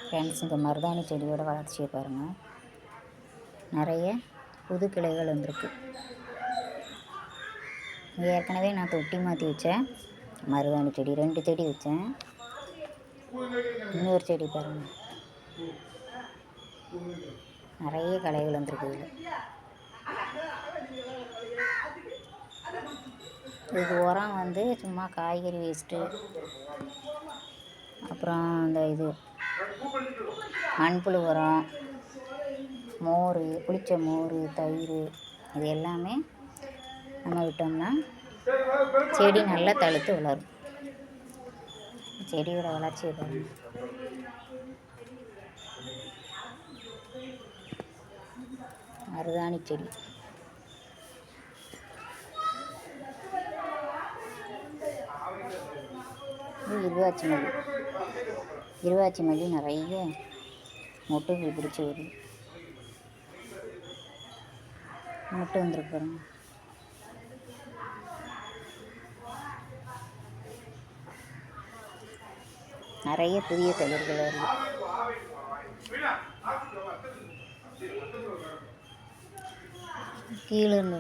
Friends, இந்த மருதாணி செடியோட வளர்ச்சியை பாருங்கள். நிறைய புது கிளைகள் வந்திருக்கு. ஏற்கனவே நான் தொட்டி மாற்றி வச்சேன். மருதாணி செடி 2 செடி வச்சேன். இன்னொரு செடி பாருங்கள், நிறைய களைகள் வந்திருக்கு. இதுக்கு உரம் வந்து சும்மா காய்கறி வேஸ்ட்டு, அப்புறம் இந்த இது மண்புழு உரம், மோர், புளிச்ச மோர், தயிர், இது எல்லாமே நம்ம விட்டோம்னா செடி நல்லா தழுத்து வளரும். செடியோட வளர்ச்சியை பாருங்கள். மருதாணி செடி இது இருவாச்சி மல்லி நிறைய மொட்டுகள் பிடிச்சி வருது. மொட்டு வந்துருக்கு பாருங்க. நிறைய புதிய தளிர்கள் வருது. கீழே இருந்து